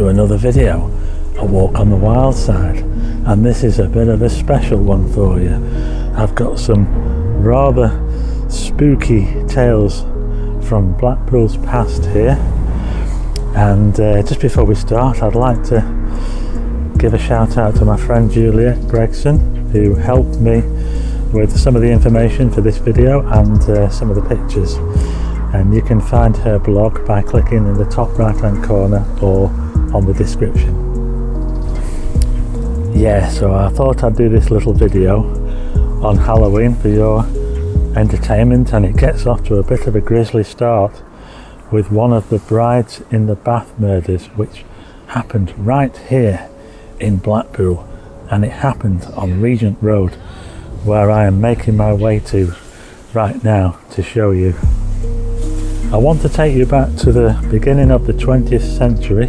to another video, A Walk on the Wild Side, and this is a bit of a special one for you. I've got some rather spooky tales from Blackpool's past here, and just before we start I'd like to give a shout out to my friend Juliet Gregson, who helped me with some of the information for this video and some of the pictures. And you can find her blog by clicking in the top right hand corner or on the description. Yeah, so I thought I'd do this little video on Halloween for your entertainment, and it gets off to a bit of a grisly start with one of the brides in the Bath murders, which happened right here in Blackpool, and it happened on Regent Road, where I am making my way to right now to show you. I want to take you back to the beginning of the 20th century,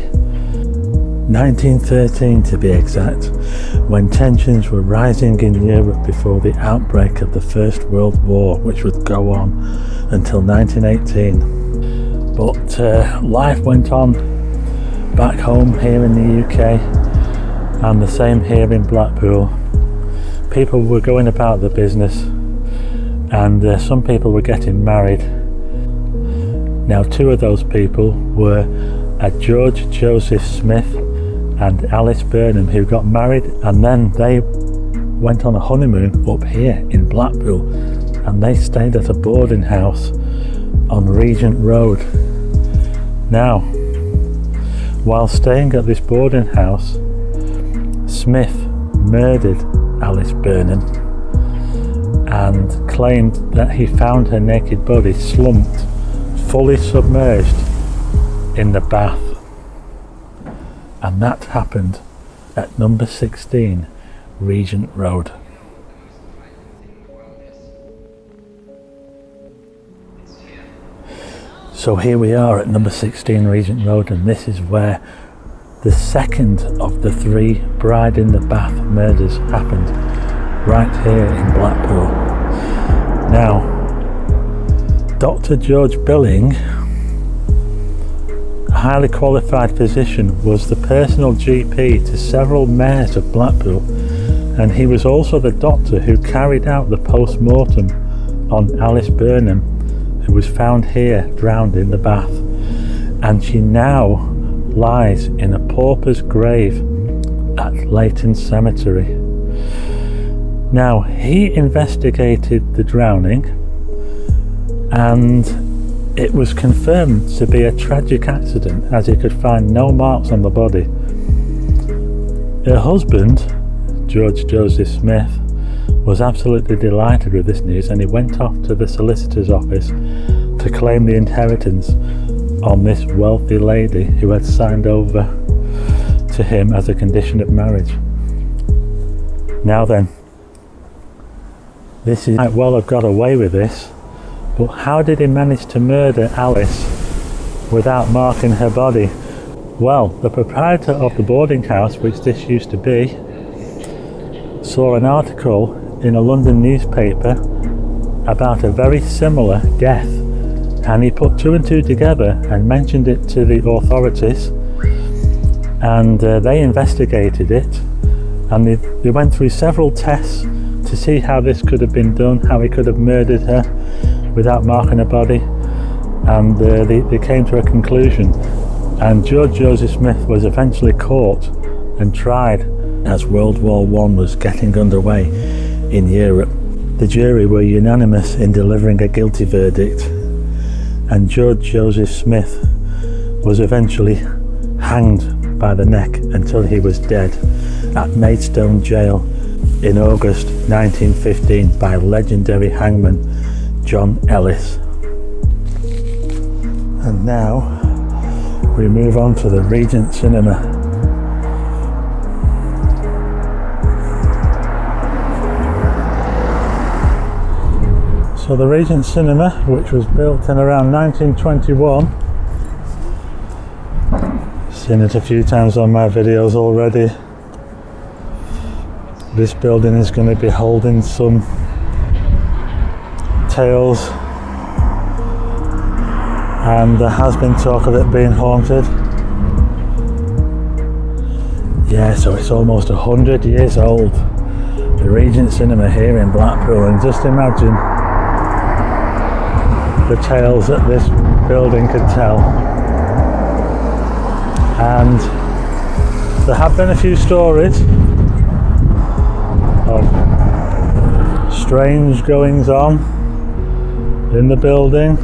1913 to be exact, when tensions were rising in Europe before the outbreak of the First World War, which would go on until 1918. But life went on back home here in the UK, and the same here in Blackpool. People were going about their business, and some people were getting married. Now, two of those people were George Joseph Smith and Alice Burnham, who got married, and then they went on a honeymoon up here in Blackpool, and they stayed at a boarding house on Regent Road. Now, while staying at this boarding house, Smith murdered Alice Burnham and claimed that he found her naked body slumped, fully submerged in the bath, and that happened at number 16 Regent Road. So here we are at number 16 Regent Road, and this is where the second of the three bride in the Bath murders happened, right here in Blackpool. Now, Dr. George Billing, a highly qualified physician, was the personal GP to several mayors of Blackpool, and he was also the doctor who carried out the post-mortem on Alice Burnham, who was found here drowned in the bath, and she now lies in a pauper's grave at Leighton Cemetery. Now, he investigated the drowning, and it was confirmed to be a tragic accident, as he could find no marks on the body. Her husband, George Joseph Smith, was absolutely delighted with this news, and he went off to the solicitor's office to claim the inheritance on this wealthy lady who had signed over to him as a condition of marriage. Now then, this is might well have got away with this, but how did he manage to murder Alice without marking her body? Well, the proprietor of the boarding house, which this used to be, saw an article in a London newspaper about a very similar death, and he put two and two together and mentioned it to the authorities, and they investigated it, and they went through several tests to see how this could have been done, how he could have murdered her without marking her body, and they came to a conclusion, and George Joseph Smith was eventually caught and tried. As World War I was getting underway in Europe, the jury were unanimous in delivering a guilty verdict, and George Joseph Smith was eventually hanged by the neck until he was dead at Maidstone Jail in August 1915 by legendary hangman John Ellis. And now we move on to the Regent Cinema. So the Regent Cinema, which was built in around 1921, seen it a few times on my videos already. This building is going to be holding some tales, and there has been talk of it being haunted. Yeah, so it's almost 100 years old. The Regent Cinema here in Blackpool, and just imagine the tales that this building could tell. And there have been a few stories of strange goings on in the building,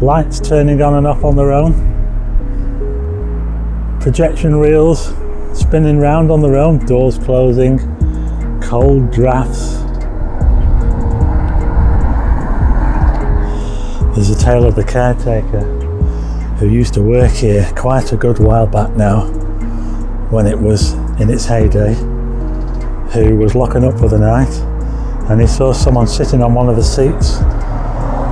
lights turning on and off on their own, projection reels spinning round on their own, doors closing, cold drafts. There's a tale of the caretaker who used to work here quite a good while back now, when it was in its heyday, who was locking up for the night, and he saw someone sitting on one of the seats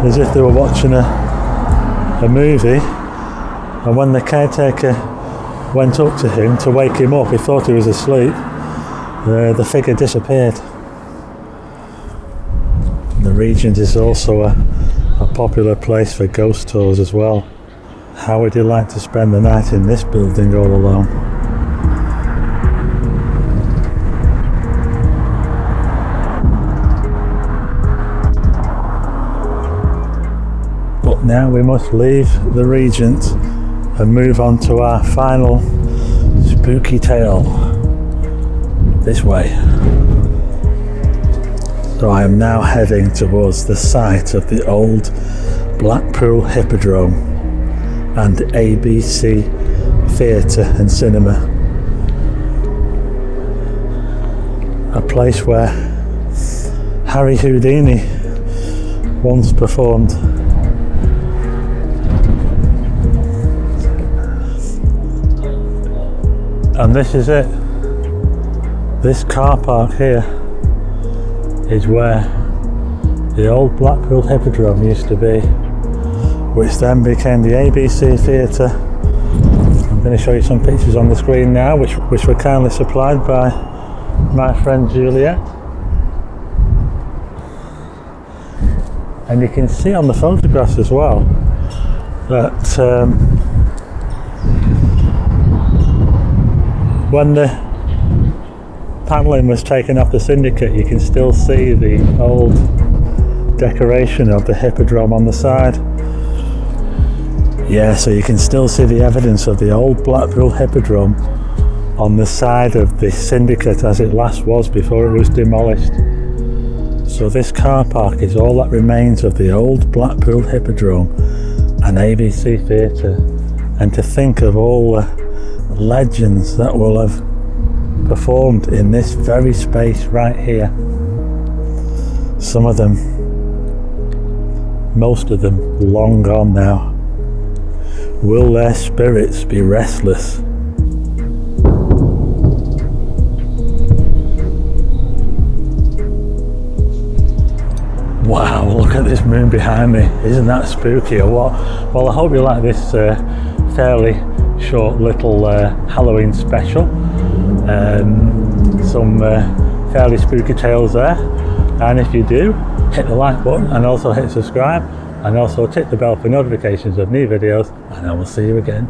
as if they were watching a movie, and when the caretaker went up to him to wake him up, he thought he was asleep, the figure disappeared. The Regent is also a popular place for ghost tours as well. How would you like to spend the night in this building all alone? But now we must leave the Regent and move on to our final spooky tale. This way. So I am now heading towards the site of the old Blackpool Hippodrome and ABC Theatre and Cinema. A place where Harry Houdini once performed. And this is it. This car park here is where the old Blackpool Hippodrome used to be, which then became the ABC Theatre. I'm going to show you some pictures on the screen now, which were kindly supplied by my friend Juliet. And you can see on the photographs as well that when the panelling was taken off the syndicate, you can still see the old decoration of the Hippodrome on the side. Yeah, so you can still see the evidence of the old Blackpool Hippodrome on the side of the syndicate as it last was before it was demolished. So this car park is all that remains of the old Blackpool Hippodrome and ABC Theatre. And to think of all the legends that will have performed in this very space right here. Some of them, most of them, long gone now. Will their spirits be restless? Wow, look at this moon behind me. Isn't that spooky or what? Well, I hope you like this fairly short little Halloween special. Some fairly spooky tales there. And if you do, hit the like button and also hit subscribe. And also tick the bell for notifications of new videos, and I will see you again